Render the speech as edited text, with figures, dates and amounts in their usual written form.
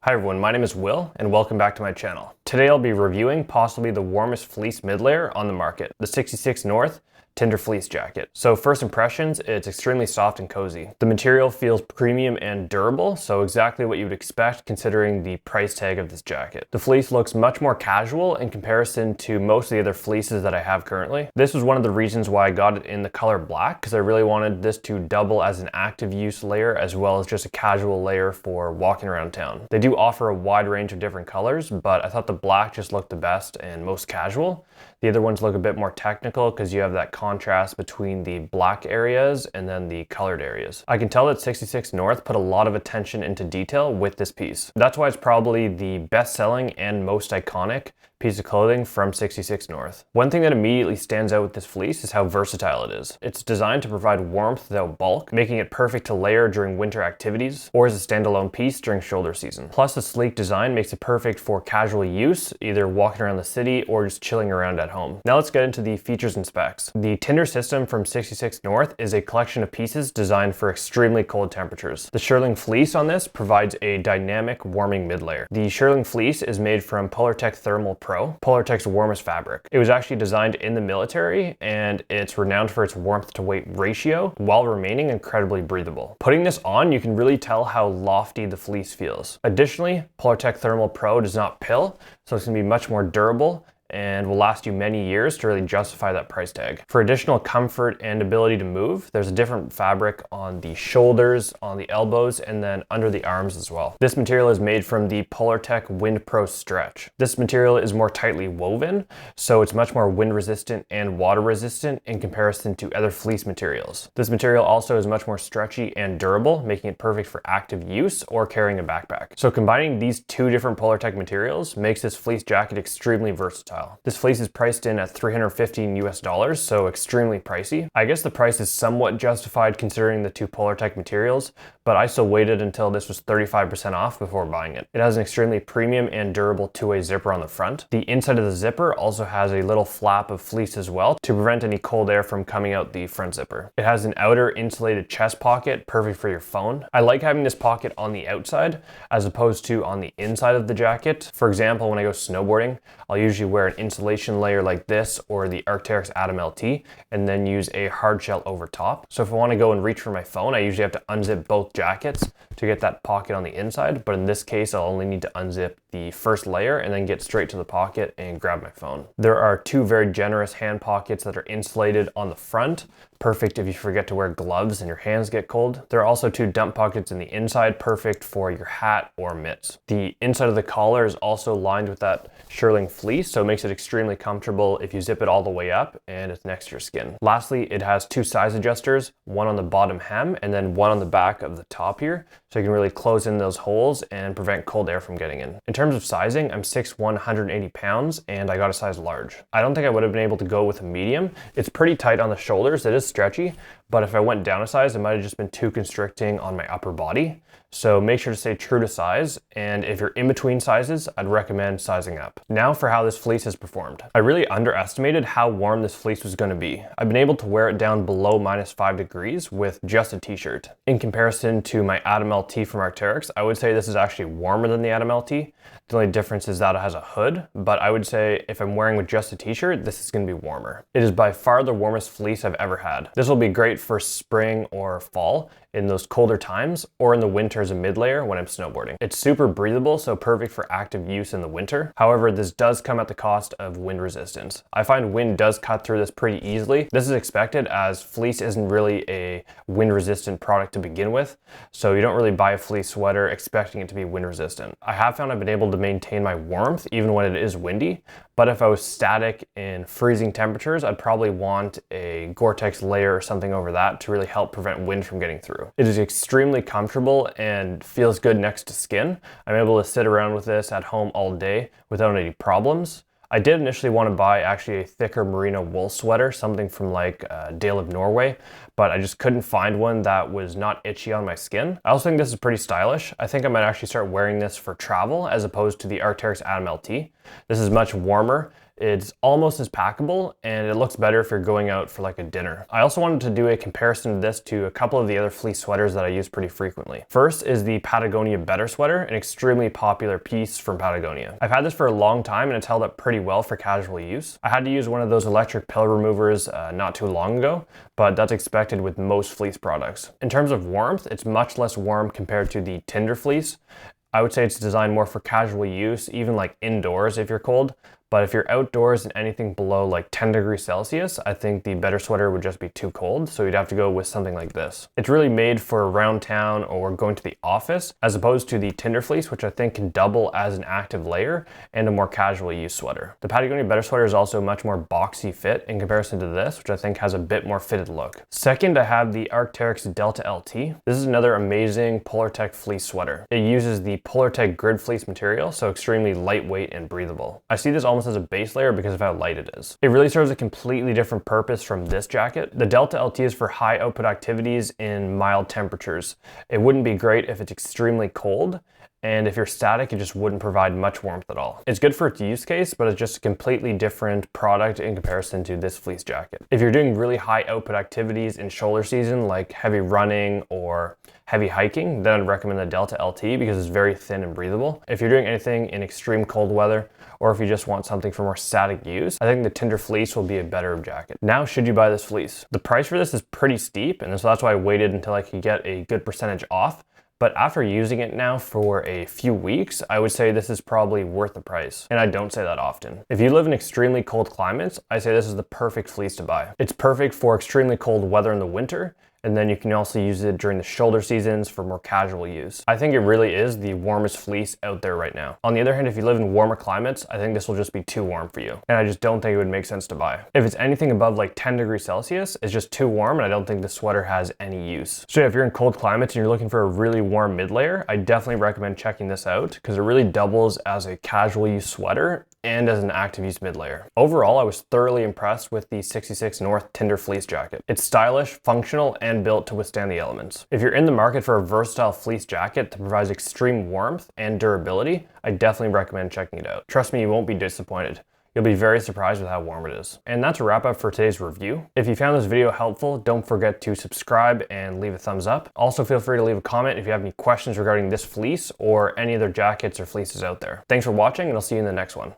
Hi everyone, my name is Will and welcome back to my channel. Today I'll be reviewing possibly the warmest fleece mid-layer on the market, the 66 North Tindur Fleece jacket. So first impressions, it's extremely soft and cozy. The material feels premium and durable, so exactly what you would expect considering the price tag of this jacket. The fleece looks much more casual in comparison to most of the other fleeces that I have currently. This was one of the reasons why I got it in the color black, because I really wanted this to double as an active use layer as well as just a casual layer for walking around town. They do offer a wide range of different colors, but I thought the black just looked the best and most casual. The other ones look a bit more technical because you have that contrast between the black areas and then the colored areas. I can tell that 66 North put a lot of attention into detail with this piece. That's why it's probably the best selling and most iconic piece of clothing from 66 North. One thing that immediately stands out with this fleece is how versatile it is. It's designed to provide warmth without bulk, making it perfect to layer during winter activities or as a standalone piece during shoulder season. Plus, the sleek design makes it perfect for casual use, either walking around the city or just chilling around at home. Now let's get into the features and specs. The Tindur system from 66 North is a collection of pieces designed for extremely cold temperatures. The shearling fleece on this provides a dynamic warming mid-layer. The shearling fleece is made from Polartec Thermal Pro, Polartec's warmest fabric. It was actually designed in the military and it's renowned for its warmth to weight ratio while remaining incredibly breathable. Putting this on, you can really tell how lofty the fleece feels. Additionally, Polartec Thermal Pro does not pill, so it's going to be much more durable and will last you many years to really justify that price tag. For additional comfort and ability to move, there's a different fabric on the shoulders, on the elbows, and then under the arms as well. This material is made from the Polartec Wind Pro Stretch. This material is more tightly woven, so it's much more wind resistant and water resistant in comparison to other fleece materials. This material also is much more stretchy and durable, making it perfect for active use or carrying a backpack. So combining these two different Polartec materials makes this fleece jacket extremely versatile. This fleece is priced in at $315 US, so extremely pricey. I guess the price is somewhat justified considering the two Polartec materials, but I still waited until this was 35% off before buying it. It has an extremely premium and durable two-way zipper on the front. The inside of the zipper also has a little flap of fleece as well to prevent any cold air from coming out the front zipper. It has an outer insulated chest pocket, perfect for your phone. I like having this pocket on the outside as opposed to on the inside of the jacket. For example, when I go snowboarding, I'll usually wear an insulation layer like this or the Arc'teryx Atom LT and then use a hard shell over top. So if I want to go and reach for my phone, I usually have to unzip both jackets to get that pocket on the inside, but in this case I'll only need to unzip the first layer and then get straight to the pocket and grab my phone. There are two very generous hand pockets that are insulated on the front, perfect if you forget to wear gloves and your hands get cold. There are also two dump pockets in the inside, perfect for your hat or mitts. The inside of the collar is also lined with that shearling fleece, so it makes it extremely comfortable if you zip it all the way up and it's next to your skin. Lastly, it has two size adjusters, one on the bottom hem and then one on the back of the top here, so you can really close in those holes and prevent cold air from getting in. In terms of sizing, I'm 6'1", 180 pounds, and I got a size large. I don't think I would have been able to go with a medium. It's pretty tight on the shoulders, it is stretchy, but if I went down a size, it might have just been too constricting on my upper body. So make sure to stay true to size, and if you're in between sizes, I'd recommend sizing up. Now for how this fleece has performed. I really underestimated how warm this fleece was going to be. I've been able to wear it down below -5 degrees with just a t-shirt. In comparison to my Atom LT from Arc'teryx, I would say this is actually warmer than the Atom LT. The only difference is that it has a hood, but I would say if I'm wearing with just a t-shirt, this is going to be warmer. It is by far the warmest fleece I've ever had. This will be great for spring or fall in those colder times, or in the winter as a mid-layer when I'm snowboarding. It's super breathable, so perfect for active use in the winter. However, this does come at the cost of wind resistance. I find wind does cut through this pretty easily. This is expected as fleece isn't really a wind resistant product to begin with, so you don't really buy a fleece sweater expecting it to be wind resistant. I have found I've been able to maintain my warmth even when it is windy, but if I was static in freezing temperatures, I'd probably want a Gore-Tex layer or something over that to really help prevent wind from getting through. It is extremely comfortable and feels good next to skin. I'm able to sit around with this at home all day without any problems. I did initially want to buy actually a thicker merino wool sweater, something from like Dale of Norway, but I just couldn't find one that was not itchy on my skin. I also think this is pretty stylish. I think I might actually start wearing this for travel as opposed to the Arc'teryx Atom LT. This is much warmer. It's almost as packable, and it looks better if you're going out for like a dinner. I also wanted to do a comparison of this to a couple of the other fleece sweaters that I use pretty frequently. First is the Patagonia Better Sweater, an extremely popular piece from Patagonia. I've had this for a long time and it's held up pretty well for casual use. I had to use one of those electric pill removers not too long ago, but that's expected with most fleece products. In terms of warmth, it's much less warm compared to the Tindur Fleece. I would say it's designed more for casual use, even like indoors if you're cold. But if you're outdoors and anything below like 10 degrees Celsius, I think the Better Sweater would just be too cold, so you'd have to go with something like this. It's really made for around town or going to the office, as opposed to the Tindur Fleece, which I think can double as an active layer and a more casual use sweater. The Patagonia Better Sweater is also much more boxy fit in comparison to this, which I think has a bit more fitted look. Second, I have the Arc'teryx Delta LT. This is another amazing Polartec fleece sweater. It uses the Polartec grid fleece material, so extremely lightweight and breathable. I see this almost as a base layer because of how light it is. It really serves a completely different purpose from this jacket. The Delta LT is for high output activities in mild temperatures. It wouldn't be great if it's extremely cold, and if you're static, it just wouldn't provide much warmth at all. It's good for its use case, but it's just a completely different product in comparison to this fleece jacket. If you're doing really high output activities in shoulder season, like heavy running or heavy hiking, then I'd recommend the Delta LT because it's very thin and breathable. If you're doing anything in extreme cold weather, or if you just want something for more static use, I think the Tindur Fleece will be a better jacket. Now, should you buy this fleece? The price for this is pretty steep, and so that's why I waited until I could get a good percentage off. But after using it now for a few weeks, I would say this is probably worth the price. And I don't say that often. If you live in extremely cold climates, I say this is the perfect fleece to buy. It's perfect for extremely cold weather in the winter, and then you can also use it during the shoulder seasons for more casual use. I think it really is the warmest fleece out there right now. On the other hand, if you live in warmer climates, I think this will just be too warm for you. And I just don't think it would make sense to buy. If it's anything above like 10 degrees Celsius, it's just too warm and I don't think the sweater has any use. So if you're in cold climates and you're looking for a really warm mid layer, I definitely recommend checking this out because it really doubles as a casual use sweater and as an active use mid layer. Overall, I was thoroughly impressed with the 66 North Tindur Fleece jacket. It's stylish, functional, and built to withstand the elements. If you're in the market for a versatile fleece jacket that provides extreme warmth and durability, I definitely recommend checking it out. Trust me, you won't be disappointed. You'll be very surprised with how warm it is. And that's a wrap up for today's review. If you found this video helpful, don't forget to subscribe and leave a thumbs up. Also feel free to leave a comment if you have any questions regarding this fleece or any other jackets or fleeces out there. Thanks for watching, and I'll see you in the next one.